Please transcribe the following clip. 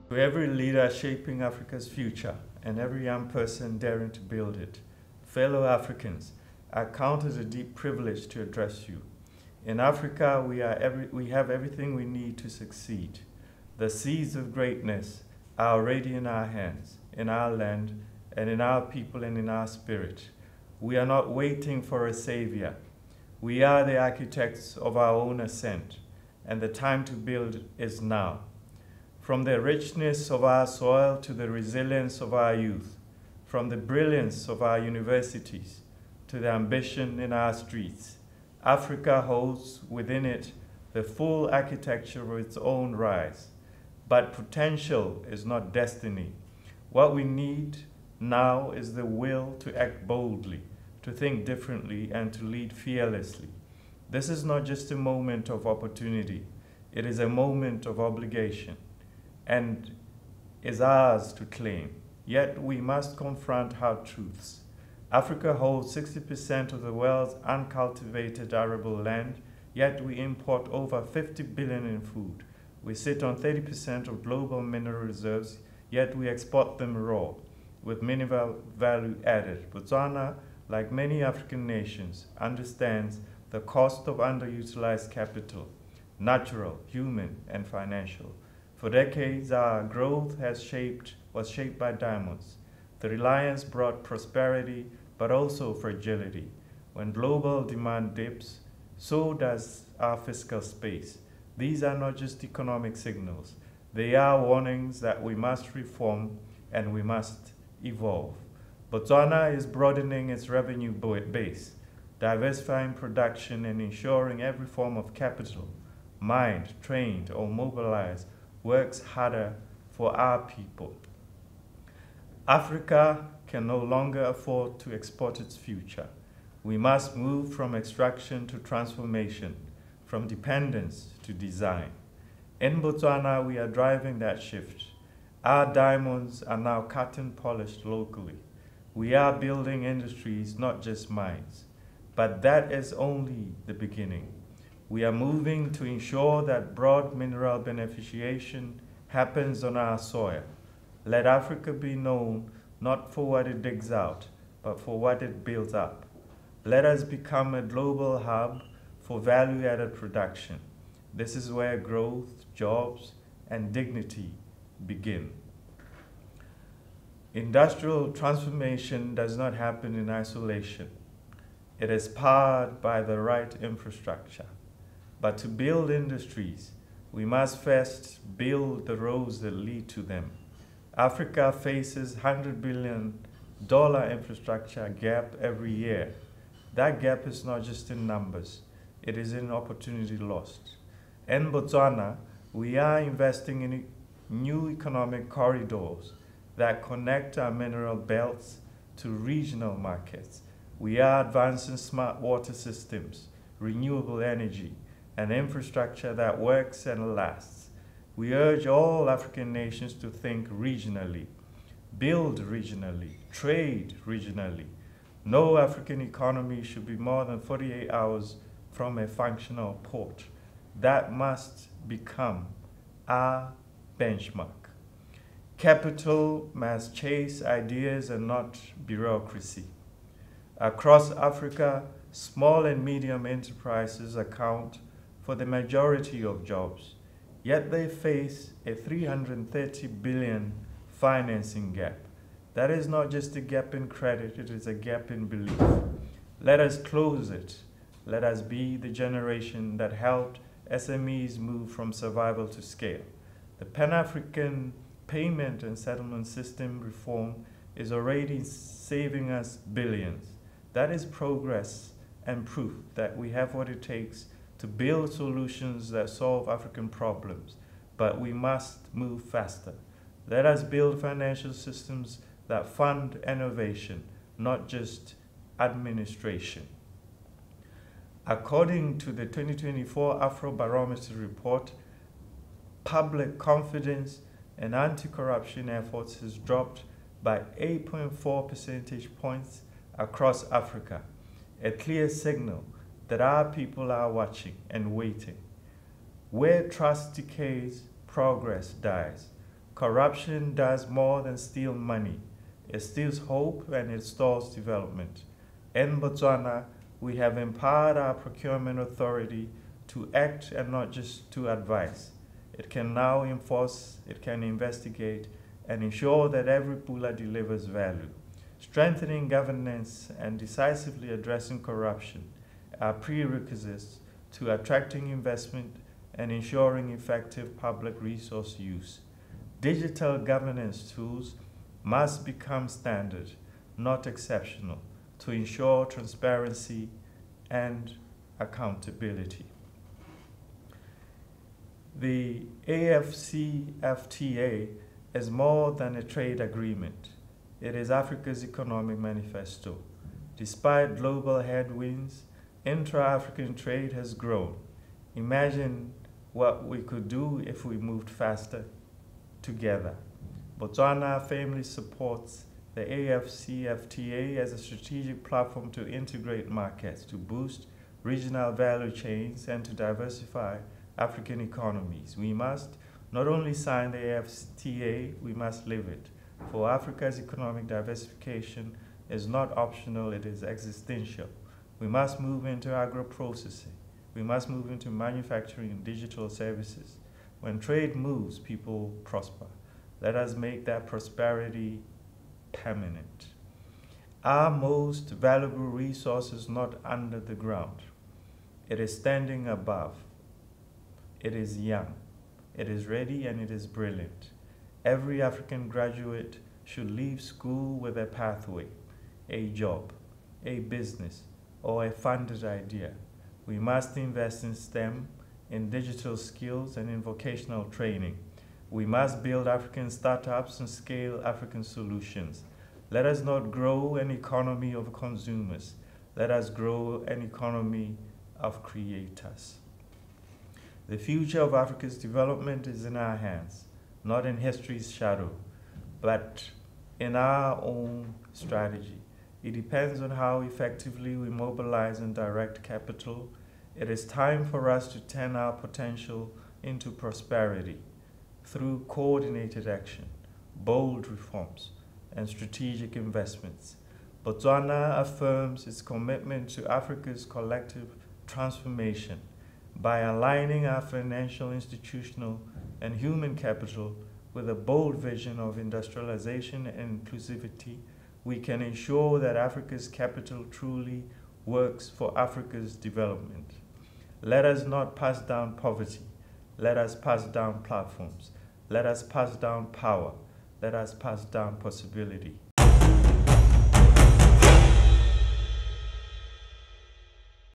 To every leader shaping Africa's future and every young person daring to build it, fellow Africans, I count it a deep privilege to address you. In Africa, we have everything we need to succeed. The seeds of greatness are already in our hands, in our land, and in our people and in our spirit. We are not waiting for a savior. We are the architects of our own ascent, and the time to build is now. From the richness of our soil to the resilience of our youth, from the brilliance of our universities to the ambition in our streets, Africa holds within it the full architecture of its own rise. But potential is not destiny. What we need now is the will to act boldly, to think differently, and to lead fearlessly. This is not just a moment of opportunity, it is a moment of obligation, and is ours to claim. Yet we must confront hard truths. Africa holds 60% of the world's uncultivated arable land, yet we import over 50 billion in food. We sit on 30% of global mineral reserves, yet we export them raw, with minimal value added. Botswana, like many African nations, understands the cost of underutilized capital, natural, human, and financial. For decades, our growth was shaped by diamonds. The reliance brought prosperity, but also fragility. When global demand dips, so does our fiscal space. These are not just economic signals. They are warnings that we must reform and we must evolve. Botswana is broadening its revenue base, diversifying production and ensuring every form of capital, mined, trained, or mobilized, works harder for our people. Africa can no longer afford to export its future. We must move from extraction to transformation, from dependence to design. In Botswana, we are driving that shift. Our diamonds are now cut and polished locally. We are building industries, not just mines. But that is only the beginning. We are moving to ensure that broad mineral beneficiation happens on our soil. Let Africa be known not for what it digs out, but for what it builds up. Let us become a global hub for value-added production. This is where growth, jobs, and dignity begin. Industrial transformation does not happen in isolation. It is powered by the right infrastructure. But to build industries, we must first build the roads that lead to them. Africa faces $100 billion infrastructure gap every year. That gap is not just in numbers, it is in opportunity lost. In Botswana, we are investing in new economic corridors that connect our mineral belts to regional markets. We are advancing smart water systems, renewable energy, and infrastructure that works and lasts. We urge all African nations to think regionally, build regionally, trade regionally. No African economy should be more than 48 hours from a functional port. That must become our benchmark. Capital must chase ideas and not bureaucracy. Across Africa, small and medium enterprises account for the majority of jobs, yet they face a $330 billion financing gap. That is not just a gap in credit, it is a gap in belief. Let us close it. Let us be the generation that helped SMEs move from survival to scale. The Pan-African payment and settlement system reform is already saving us billions. That is progress and proof that we have what it takes to build solutions that solve African problems, but we must move faster. Let us build financial systems that fund innovation, not just administration. According to the 2024 Afrobarometer report, public confidence and anti-corruption efforts has dropped by 8.4 percentage points across Africa, a clear signal that our people are watching and waiting. Where trust decays, progress dies. Corruption does more than steal money. It steals hope and it stalls development. In Botswana, we have empowered our procurement authority to act and not just to advise. It can now enforce, it can investigate, and ensure that every pula delivers value. Strengthening governance and decisively addressing corruption are prerequisites to attracting investment and ensuring effective public resource use. Digital governance tools must become standard, not exceptional, to ensure transparency and accountability. The AFCFTA is more than a trade agreement. It is Africa's economic manifesto. Despite global headwinds, intra-African trade has grown. Imagine what we could do if we moved faster together. Botswana firmly supports the AFCFTA as a strategic platform to integrate markets, to boost regional value chains, and to diversify African economies. We must not only sign the AFCFTA, we must live it. For Africa's economic diversification is not optional, it is existential. We must move into agro-processing. We must move into manufacturing and digital services. When trade moves, people prosper. Let us make that prosperity permanent. Our most valuable resource is not under the ground. It is standing above. It is young. It is ready and it is brilliant. Every African graduate should leave school with a pathway, a job, a business, or a funded idea. We must invest in STEM, in digital skills, and in vocational training. We must build African startups and scale African solutions. Let us not grow an economy of consumers. Let us grow an economy of creators. The future of Africa's development is in our hands, not in history's shadow, but in our own strategy. It depends on how effectively we mobilize and direct capital. It is time for us to turn our potential into prosperity through coordinated action, bold reforms, and strategic investments. Botswana affirms its commitment to Africa's collective transformation. By aligning our financial, institutional, and human capital with a bold vision of industrialization and inclusivity, we can ensure that Africa's capital truly works for Africa's development. Let us not pass down poverty. Let us pass down platforms. Let us pass down power. Let us pass down possibility.